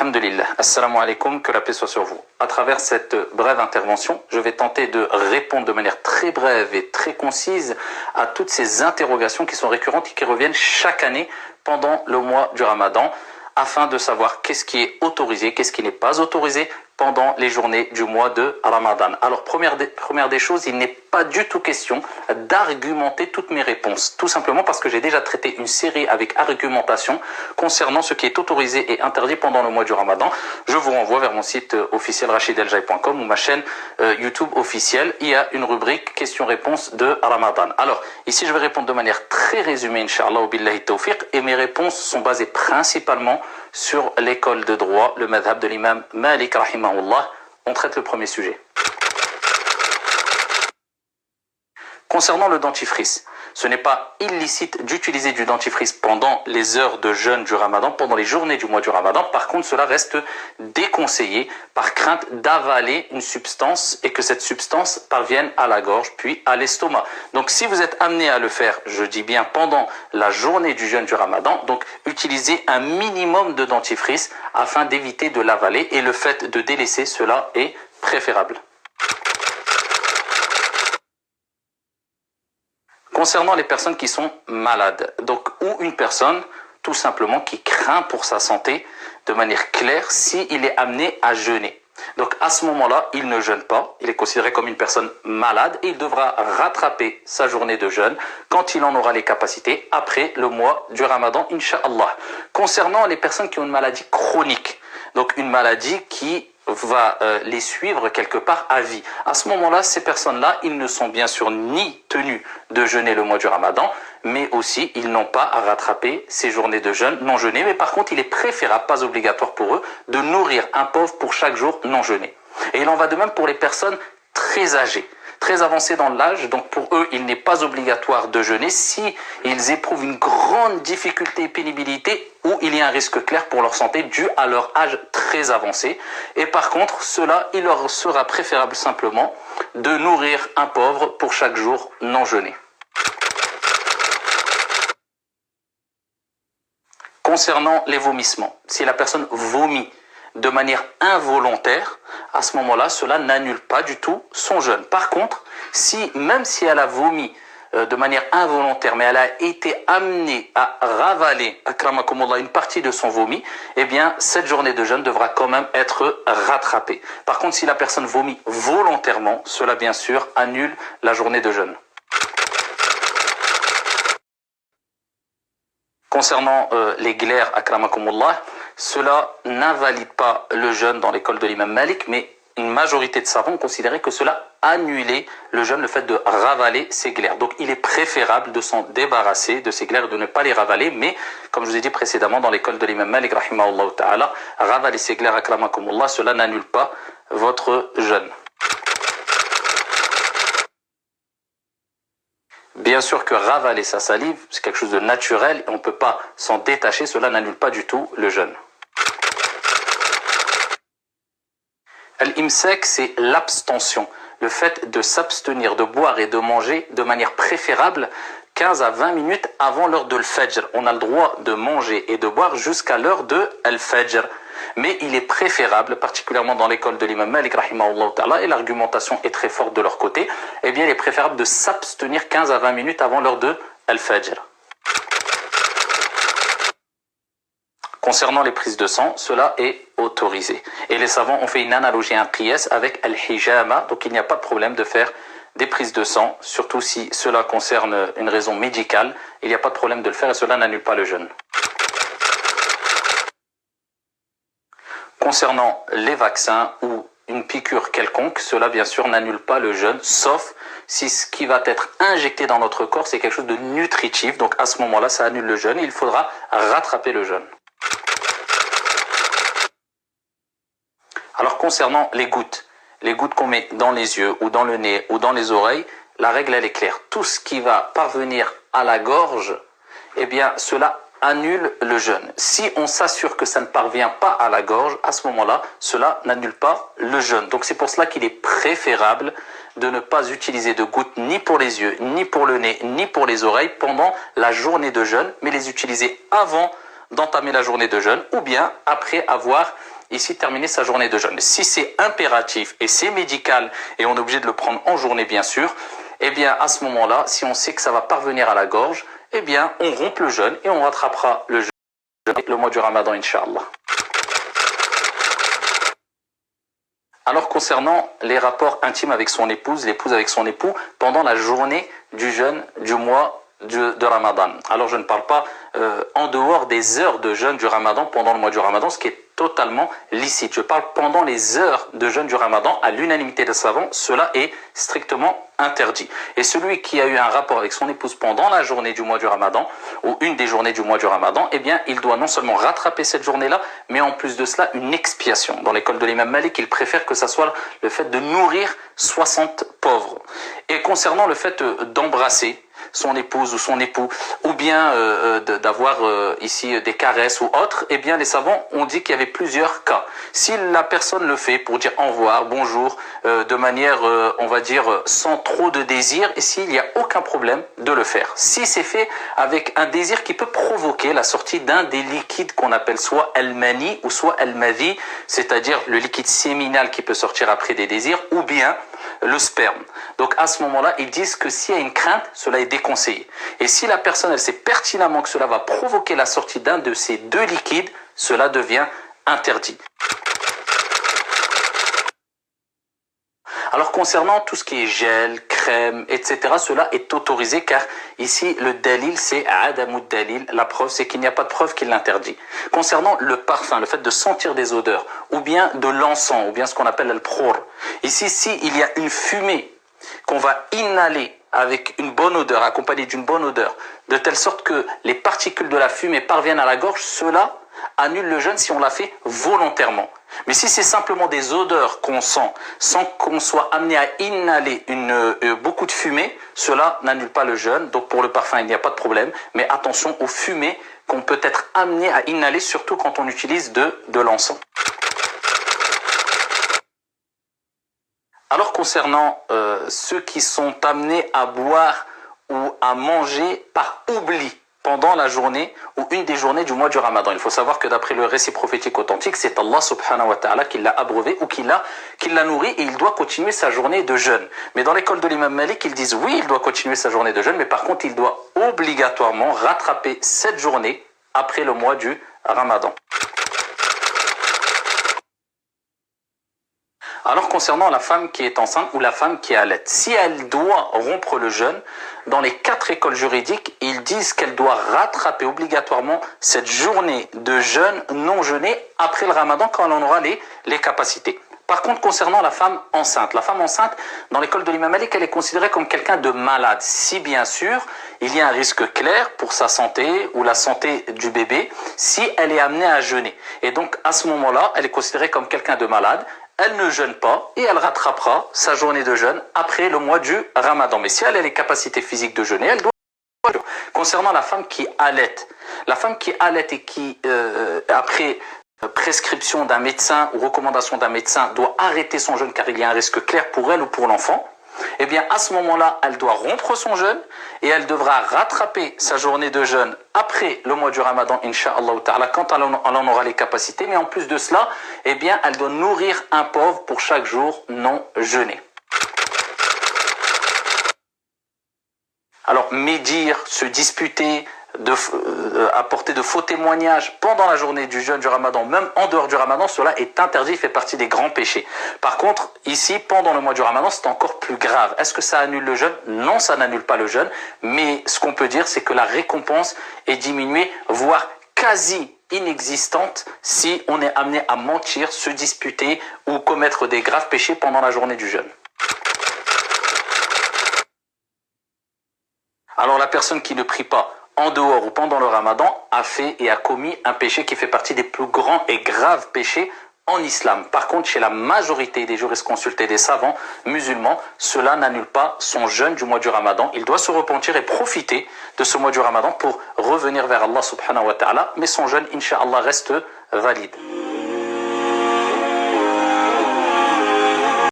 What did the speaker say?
Alhamdulillah. Assalamu alaikum, que la paix soit sur vous. À travers cette brève intervention, je vais tenter de répondre de manière très brève et très concise à toutes ces interrogations qui sont récurrentes et qui reviennent chaque année pendant le mois du Ramadan, afin de savoir qu'est-ce qui est autorisé, qu'est-ce qui n'est pas autorisé pendant les journées du mois de Ramadan. Alors, première des choses, il n'est pas du tout question d'argumenter toutes mes réponses. Tout simplement parce que j'ai déjà traité une série avec argumentation concernant ce qui est autorisé et interdit pendant le mois du Ramadan. Je vous renvoie vers mon site officiel rachideljaï.com ou ma chaîne YouTube officielle. Il y a une rubrique questions-réponses de Ramadan. Alors, ici, je vais répondre de manière très résumée, Inch'Allah, billahi tawfiq, et mes réponses sont basées principalement sur l'école de droit, le madhab de l'imam Malik rahimahullah. On traite le premier sujet. Concernant le dentifrice, ce n'est pas illicite d'utiliser du dentifrice pendant les heures de jeûne du Ramadan, pendant les journées du mois du Ramadan. Par contre, cela reste déconseillé par crainte d'avaler une substance et que cette substance parvienne à la gorge puis à l'estomac. Donc, si vous êtes amené à le faire, je dis bien pendant la journée du jeûne du Ramadan, donc utilisez un minimum de dentifrice afin d'éviter de l'avaler, et le fait de délaisser cela est préférable. Concernant les personnes qui sont malades, donc, ou une personne tout simplement qui craint pour sa santé de manière claire s'il est amené à jeûner. Donc à ce moment-là, il ne jeûne pas, il est considéré comme une personne malade et il devra rattraper sa journée de jeûne quand il en aura les capacités après le mois du Ramadan, Inch'Allah. Concernant les personnes qui ont une maladie chronique, donc une maladie qui va les suivre quelque part à vie. À ce moment-là, ces personnes-là, ils ne sont bien sûr ni tenus de jeûner le mois du Ramadan, mais aussi ils n'ont pas à rattraper ces journées de jeûne non jeûnées. Mais par contre, il est préférable, pas obligatoire pour eux, de nourrir un pauvre pour chaque jour non jeûné. Et il en va de même pour les personnes très âgées, très avancés dans l'âge. Donc pour eux, il n'est pas obligatoire de jeûner si ils éprouvent une grande difficulté et pénibilité ou il y a un risque clair pour leur santé dû à leur âge très avancé. Et par contre, cela, il leur sera préférable simplement de nourrir un pauvre pour chaque jour non jeûné. Concernant les vomissements, si la personne vomit de manière involontaire, à ce moment-là, cela n'annule pas du tout son jeûne. Par contre, même si elle a vomi de manière involontaire, mais elle a été amenée à ravaler, akramakumullah, une partie de son vomi, eh bien, cette journée de jeûne devra quand même être rattrapée. Par contre, si la personne vomit volontairement, cela, bien sûr, annule la journée de jeûne. Concernant les glaires, akramakumullah, cela n'invalide pas le jeûne dans l'école de l'imam Malik, mais une majorité de savants ont considéré que cela annulait le jeûne, le fait de ravaler ces glaires. Donc il est préférable de s'en débarrasser de ces glaires, de ne pas les ravaler, mais comme je vous ai dit précédemment, dans l'école de l'imam Malik, rahimahullah ta'ala, ravaler ces glaires, akramakumullah, cela n'annule pas votre jeûne. Bien sûr que ravaler sa salive, c'est quelque chose de naturel, et on ne peut pas s'en détacher, cela n'annule pas du tout le jeûne. Al-imsak, c'est l'abstention, le fait de s'abstenir de boire et de manger de manière préférable 15 à 20 minutes avant l'heure de l'Fajr. On a le droit de manger et de boire jusqu'à l'heure de l'Fajr. Mais il est préférable, particulièrement dans l'école de l'imam Malik, rahimahullah ta'ala, et l'argumentation est très forte de leur côté, eh bien il est préférable de s'abstenir 15 à 20 minutes avant l'heure de l'Fajr. Concernant les prises de sang, cela est autorisé. Et les savants ont fait une analogie, un qiyas avec al-hijama, donc il n'y a pas de problème de faire des prises de sang, surtout si cela concerne une raison médicale, il n'y a pas de problème de le faire et cela n'annule pas le jeûne. Concernant les vaccins ou une piqûre quelconque, cela bien sûr n'annule pas le jeûne, sauf si ce qui va être injecté dans notre corps c'est quelque chose de nutritif, donc à ce moment-là ça annule le jeûne et il faudra rattraper le jeûne. Alors concernant les gouttes qu'on met dans les yeux ou dans le nez ou dans les oreilles, la règle elle est claire. Tout ce qui va parvenir à la gorge, eh bien cela annule le jeûne. Si on s'assure que ça ne parvient pas à la gorge, à ce moment-là, cela n'annule pas le jeûne. Donc c'est pour cela qu'il est préférable de ne pas utiliser de gouttes ni pour les yeux, ni pour le nez, ni pour les oreilles pendant la journée de jeûne, mais les utiliser avant d'entamer la journée de jeûne ou bien après avoir ici terminer sa journée de jeûne. Si c'est impératif et c'est médical et on est obligé de le prendre en journée bien sûr, eh bien à ce moment-là, si on sait que ça va parvenir à la gorge, eh bien on rompt le jeûne et on rattrapera le jeûne le mois du Ramadan, Inch'Allah. Alors concernant les rapports intimes avec son épouse, l'épouse avec son époux, pendant la journée du jeûne du mois de Ramadan. Alors je ne parle pas en dehors des heures de jeûne du Ramadan pendant le mois du Ramadan, ce qui est totalement licite. Je parle pendant les heures de jeûne du Ramadan, à l'unanimité des savants, cela est strictement interdit. Et celui qui a eu un rapport avec son épouse pendant la journée du mois du Ramadan, ou une des journées du mois du Ramadan, eh bien, il doit non seulement rattraper cette journée-là, mais en plus de cela, une expiation. Dans l'école de l'imam Malik, il préfère que ça soit le fait de nourrir 60 pauvres. Et concernant le fait d'embrasser son épouse ou son époux, ou bien d'avoir ici des caresses ou autres, eh bien les savants ont dit qu'il y avait plusieurs cas. Si la personne le fait pour dire au revoir, bonjour, de manière, on va dire, sans trop de désir, et s'il n'y a aucun problème de le faire. Si c'est fait avec un désir qui peut provoquer la sortie d'un des liquides qu'on appelle soit el-mani ou soit el-madhi, c'est-à-dire le liquide séminal qui peut sortir après des désirs, ou bien le sperme. Donc à ce moment-là, ils disent que s'il y a une crainte, cela est déconseillé. Et si la personne, elle sait pertinemment que cela va provoquer la sortie d'un de ces deux liquides, cela devient interdit. Alors concernant tout ce qui est gel, crème, etc., cela est autorisé car ici le dalil c'est adamud dalil, la preuve c'est qu'il n'y a pas de preuve qui l'interdit. Concernant le parfum, le fait de sentir des odeurs, ou bien de l'encens, ou bien ce qu'on appelle al-prour, ici s'il y a une fumée qu'on va inhaler avec une bonne odeur, accompagnée d'une bonne odeur, de telle sorte que les particules de la fumée parviennent à la gorge, cela annule le jeûne si on l'a fait volontairement. Mais si c'est simplement des odeurs qu'on sent sans qu'on soit amené à inhaler beaucoup de fumée, cela n'annule pas le jeûne. Donc pour le parfum, il n'y a pas de problème. Mais attention aux fumées qu'on peut être amené à inhaler, surtout quand on utilise de l'encens. Alors concernant ceux qui sont amenés à boire ou à manger par oubli pendant la journée ou une des journées du mois du Ramadan. Il faut savoir que d'après le récit prophétique authentique, c'est Allah subhanahu wa ta'ala qui l'a abreuvé ou qui l'a nourri et il doit continuer sa journée de jeûne. Mais dans l'école de l'imam Malik, ils disent oui, il doit continuer sa journée de jeûne, mais par contre, il doit obligatoirement rattraper cette journée après le mois du Ramadan. Alors concernant la femme qui est enceinte ou la femme qui allait, si elle doit rompre le jeûne, dans les 4 écoles juridiques, ils disent qu'elle doit rattraper obligatoirement cette journée de jeûne non jeûné après le Ramadan quand on aura les capacités. Par contre, concernant la femme enceinte, dans l'école de l'imam Malik, elle est considérée comme quelqu'un de malade. Si bien sûr, il y a un risque clair pour sa santé ou la santé du bébé, si elle est amenée à jeûner. Et donc, à ce moment-là, elle est considérée comme quelqu'un de malade. Elle ne jeûne pas et elle rattrapera sa journée de jeûne après le mois du Ramadan. Mais si elle a les capacités physiques de jeûner, elle doit. Concernant la femme qui allaite et qui, après prescription d'un médecin ou recommandation d'un médecin, doit arrêter son jeûne car il y a un risque clair pour elle ou pour l'enfant, eh bien à ce moment-là, elle doit rompre son jeûne et elle devra rattraper sa journée de jeûne après le mois du Ramadan, Inch'Allah ta'ala, quand elle en aura les capacités. Mais en plus de cela, eh bien, elle doit nourrir un pauvre pour chaque jour non jeûné. Alors, médire, se disputer, apporter de faux témoignages pendant la journée du jeûne du Ramadan, même en dehors du Ramadan, cela est interdit, fait partie des grands péchés. Par contre, ici, pendant le mois du Ramadan, c'est encore plus grave. Est-ce que ça annule le jeûne? Non, ça n'annule pas le jeûne, mais ce qu'on peut dire, c'est que la récompense est diminuée, voire quasi inexistante si on est amené à mentir, se disputer ou commettre des graves péchés pendant la journée du jeûne. Alors la personne qui ne prie pas en dehors ou pendant le Ramadan a fait et a commis un péché qui fait partie des plus grands et graves péchés en islam. Par contre, chez la majorité des jurisconsultes et des savants musulmans, cela n'annule pas son jeûne du mois du Ramadan. Il doit se repentir et profiter de ce mois du Ramadan pour revenir vers Allah subhanahu wa ta'ala, mais son jeûne, incha'Allah, reste valide.